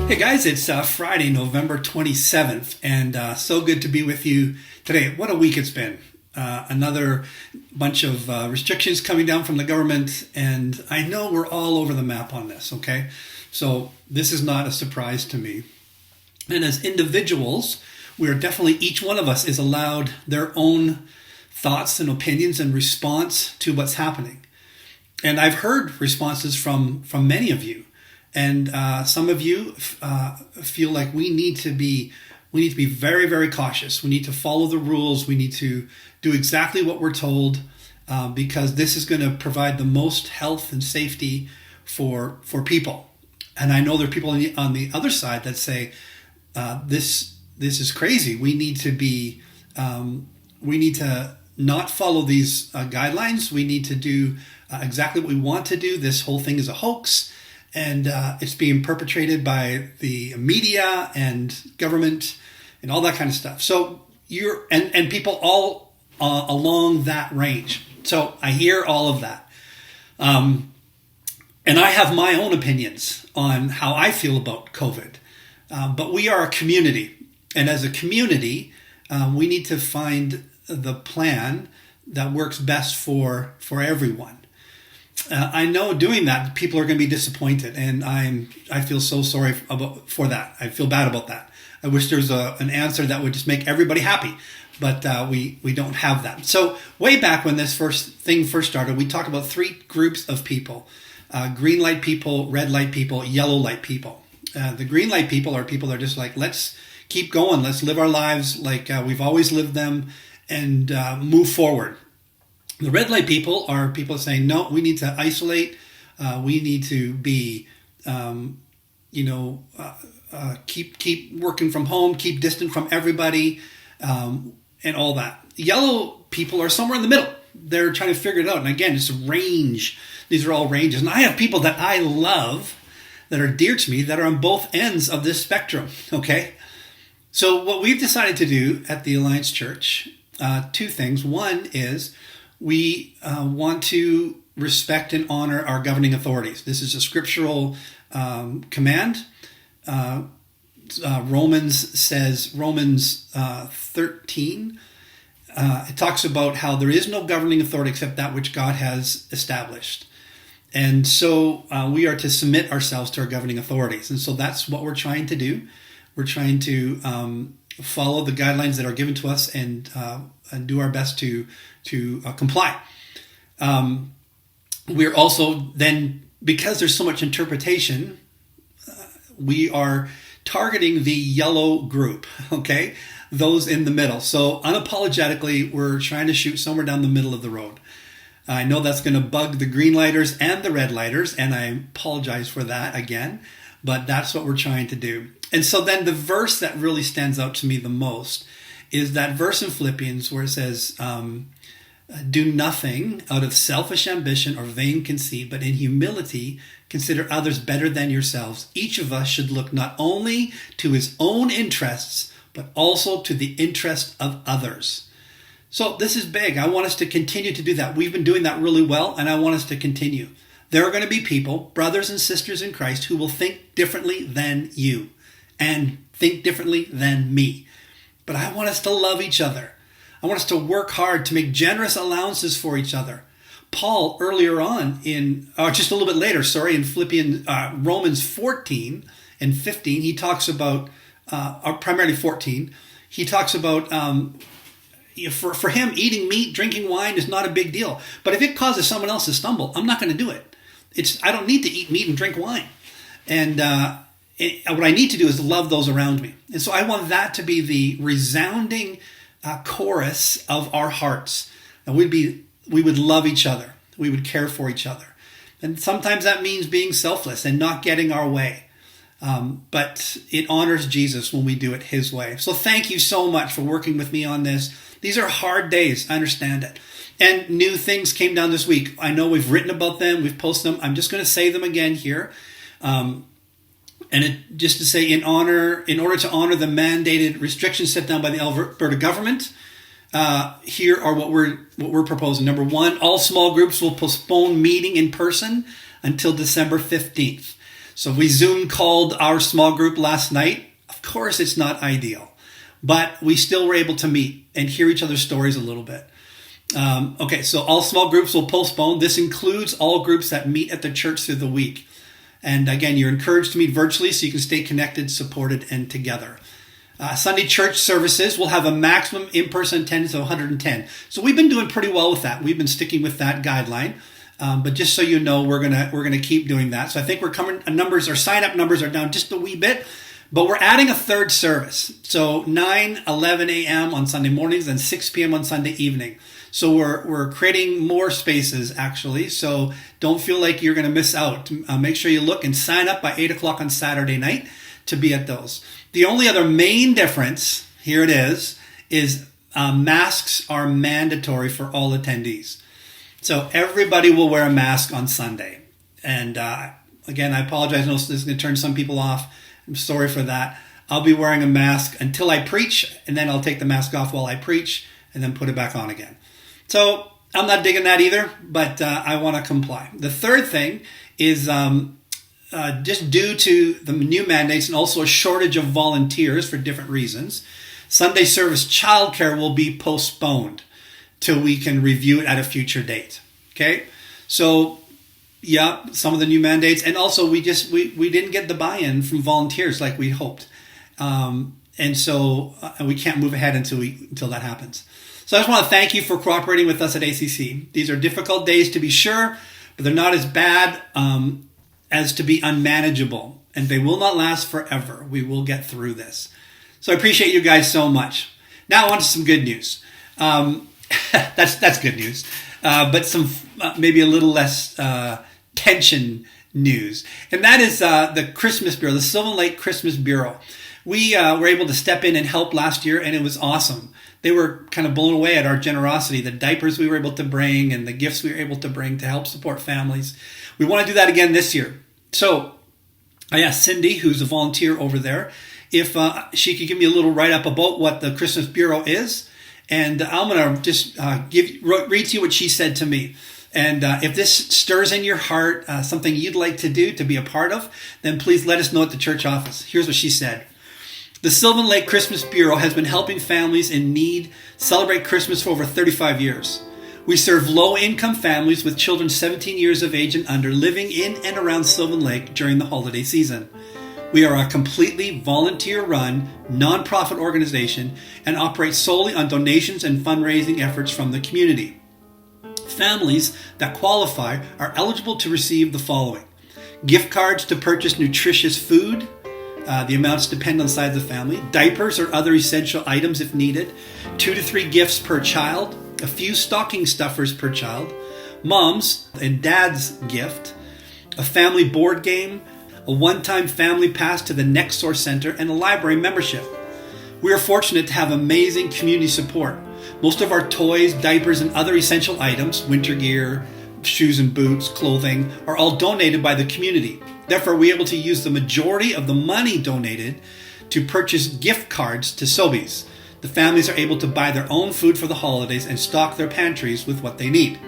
Hey guys, it's Friday, November 27th, and so good to be with you today. What a week it's been. Another bunch of restrictions coming down from the government, and I know we're all over the map on this, okay? So this is not a surprise to me. And as individuals, we are definitely, each one of us is allowed their own thoughts and opinions in response to what's happening. And I've heard responses from many of you. And some of you feel like we need to be very, very cautious. We need to follow the rules. We need to do exactly what we're told because this is going to provide the most health and safety for people. And I know there are people on the other side that say this is crazy. We need to not follow these guidelines. We need to do exactly what we want to do. This whole thing is a hoax. And it's being perpetrated by the media and government and all that kind of stuff. So and people all along that range. So I hear all of that. And I have my own opinions on how I feel about COVID. But we are a community. And as a community, we need to find the plan that works best for everyone. I know doing that, people are going to be disappointed, and I feel so sorry for that. I feel bad about that. I wish there was an answer that would just make everybody happy, but we don't have that. So way back when this first started, we talked about three groups of people: green light people, red light people, yellow light people. The green light people are people that are just like, let's keep going, let's live our lives like we've always lived them, and move forward. The red light people are people saying, no, we need to isolate. We need to be, keep working from home, keep distant from everybody, and all that. Yellow people are somewhere in the middle. They're trying to figure it out. And again, it's a range. These are all ranges. And I have people that I love that are dear to me that are on both ends of this spectrum, okay? So what we've decided to do at the Alliance Church, two things. One is we want to respect and honor our governing authorities. This is a scriptural command. Romans 13, it talks about how there is no governing authority except that which God has established. And so we are to submit ourselves to our governing authorities. And so that's what we're trying to do. We're trying to follow the guidelines that are given to us and do our best to comply. We're also then, because there's so much interpretation, we are targeting the yellow group, okay? Those in the middle. So unapologetically, we're trying to shoot somewhere down the middle of the road. I know that's going to bug the green lighters and the red lighters, and I apologize for that again, but that's what we're trying to do. And so then the verse that really stands out to me the most is that verse in Philippians where it says, do nothing out of selfish ambition or vain conceit, but in humility consider others better than yourselves. Each of us should look not only to his own interests, but also to the interest of others. So this is big. I want us to continue to do that. We've been doing that really well, and I want us to continue. There are going to be people, brothers and sisters in Christ, who will think differently than you and think differently than me. But I want us to love each other. I want us to work hard to make generous allowances for each other. Paul, earlier on just a little bit later, in Romans 14 and 15, he talks about, primarily 14, he talks about, for him, eating meat, drinking wine is not a big deal. But if it causes someone else to stumble, I'm not going to do it. I don't need to eat meat and drink wine. And what I need to do is love those around me. And so I want that to be the resounding chorus of our hearts. And we would love each other. We would care for each other. And sometimes that means being selfless and not getting our way. But it honors Jesus when we do it his way. So thank you so much for working with me on this. These are hard days. I understand it. And new things came down this week. I know we've written about them. We've posted them. I'm just going to say them again here. Just to say, in order to honor the mandated restrictions set down by the Alberta government, here are what we're proposing. Number one, all small groups will postpone meeting in person until December 15th. So we Zoom called our small group last night. Of course, it's not ideal, but we still were able to meet and hear each other's stories a little bit. Okay, so all small groups will postpone. This includes all groups that meet at the church through the week. And again, you're encouraged to meet virtually so you can stay connected, supported, and together. Sunday church services will have a maximum in-person attendance of 110. So we've been doing pretty well with that. We've been sticking with that guideline. But just so you know, we're gonna keep doing that. So I think our sign-up numbers are down just a wee bit. But we're adding a third service. So 9, 11 a.m. on Sunday mornings and 6 p.m. on Sunday evening. So we're creating more spaces, actually. So don't feel like you're going to miss out. Make sure you look and sign up by 8 o'clock on Saturday night to be at those. The only other main difference, here it is masks are mandatory for all attendees. So everybody will wear a mask on Sunday. And again, I apologize. I know this is going to turn some people off. I'm sorry for that. I'll be wearing a mask until I preach, and then I'll take the mask off while I preach and then put it back on again. So I'm not digging that either, but I want to comply. The third thing is just due to the new mandates and also a shortage of volunteers for different reasons, Sunday service childcare will be postponed till we can review it at a future date. Okay? So, yeah, some of the new mandates, and also we didn't get the buy-in from volunteers like we hoped. And so we can't move ahead until that happens. So I just want to thank you for cooperating with us at ACC. These are difficult days to be sure, but they're not as bad as to be unmanageable. And they will not last forever. We will get through this. So I appreciate you guys so much. Now on to some good news. That's good news. But some maybe a little less tension news. And that is the Christmas Bureau, the Sylvan Lake Christmas Bureau. We were able to step in and help last year, and it was awesome. They were kind of blown away at our generosity, the diapers we were able to bring and the gifts we were able to bring to help support families. We want to do that again this year. So I asked Cindy, who's a volunteer over there, if she could give me a little write-up about what the Christmas Bureau is. And I'm going to just read to you what she said to me. And if this stirs in your heart something you'd like to do, to be a part of, then please let us know at the church office. Here's what she said. The Sylvan Lake Christmas Bureau has been helping families in need celebrate Christmas for over 35 years. We serve low-income families with children 17 years of age and under living in and around Sylvan Lake during the holiday season. We are a completely volunteer-run, nonprofit organization and operate solely on donations and fundraising efforts from the community. Families that qualify are eligible to receive the following: gift cards to purchase nutritious food. The amounts depend on the size of the family. Diapers or other essential items if needed. 2 to 3 gifts per child. A few stocking stuffers per child. Mom's and dad's gift. A family board game. A one-time family pass to the Next Source Center. And a library membership. We are fortunate to have amazing community support. Most of our toys, diapers, and other essential items, winter gear, shoes and boots, clothing, are all donated by the community. Therefore, we're able to use the majority of the money donated to purchase gift cards to Sobeys. The families are able to buy their own food for the holidays and stock their pantries with what they need.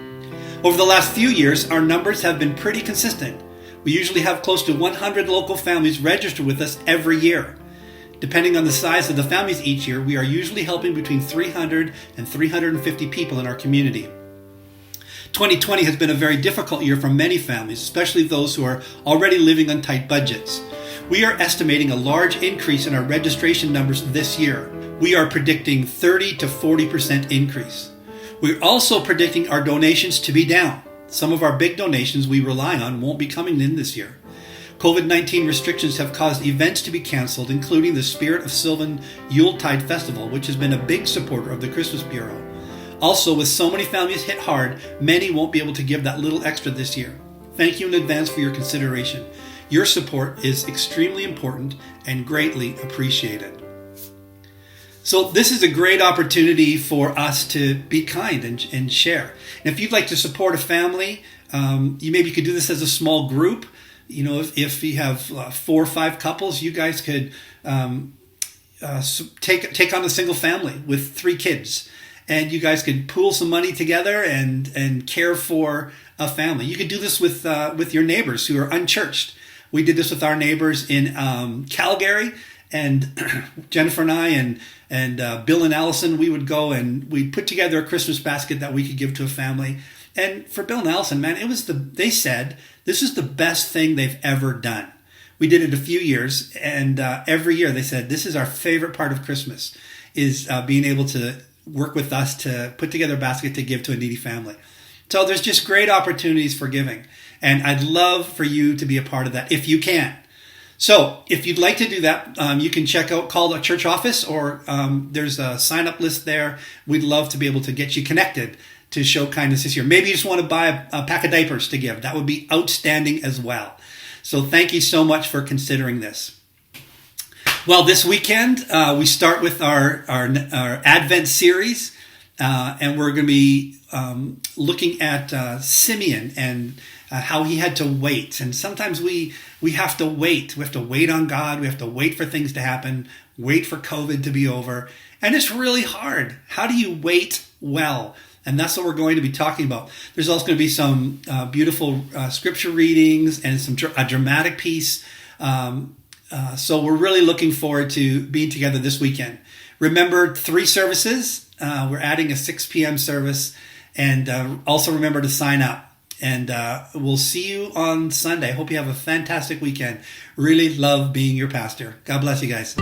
Over the last few years, our numbers have been pretty consistent. We usually have close to 100 local families register with us every year. Depending on the size of the families each year, we are usually helping between 300 and 350 people in our community. 2020 has been a very difficult year for many families, especially those who are already living on tight budgets. We are estimating a large increase in our registration numbers this year. We are predicting 30 to 40% increase. We're also predicting our donations to be down. Some of our big donations we rely on won't be coming in this year. COVID-19 restrictions have caused events to be canceled, including the Spirit of Sylvan Yuletide Festival, which has been a big supporter of the Christmas Bureau. Also, with so many families hit hard, many won't be able to give that little extra this year. Thank you in advance for your consideration. Your support is extremely important and greatly appreciated. So this is a great opportunity for us to be kind and share. And if you'd like to support a family, you maybe could do this as a small group. You know, if you have 4 or 5 couples, you guys could take on a single family with 3 kids. And you guys could pool some money together and care for a family. You could do this with your neighbors who are unchurched. We did this with our neighbors in Calgary, and Jennifer and I and Bill and Allison, we would go and we'd put together a Christmas basket that we could give to a family. And for Bill and Allison, man, they said this is the best thing they've ever done. We did it a few years, and every year they said this is our favorite part of Christmas, is being able to work with us to put together a basket to give to a needy family. So there's just great opportunities for giving. And I'd love for you to be a part of that if you can. So if you'd like to do that, you can call the church office, or there's a sign-up list there. We'd love to be able to get you connected to show kindness this year. Maybe you just want to buy a pack of diapers to give. That would be outstanding as well. So thank you so much for considering this. Well, this weekend, we start with our Advent series, and we're going to be looking at Simeon and how he had to wait. And sometimes we have to wait. We have to wait on God. We have to wait for things to happen, wait for COVID to be over. And it's really hard. How do you wait well? And that's what we're going to be talking about. There's also going to be some beautiful scripture readings and a dramatic piece. So we're really looking forward to being together this weekend. Remember, 3 services. We're adding a 6 p.m. service. And also remember to sign up. And we'll see you on Sunday. Hope you have a fantastic weekend. Really love being your pastor. God bless you guys.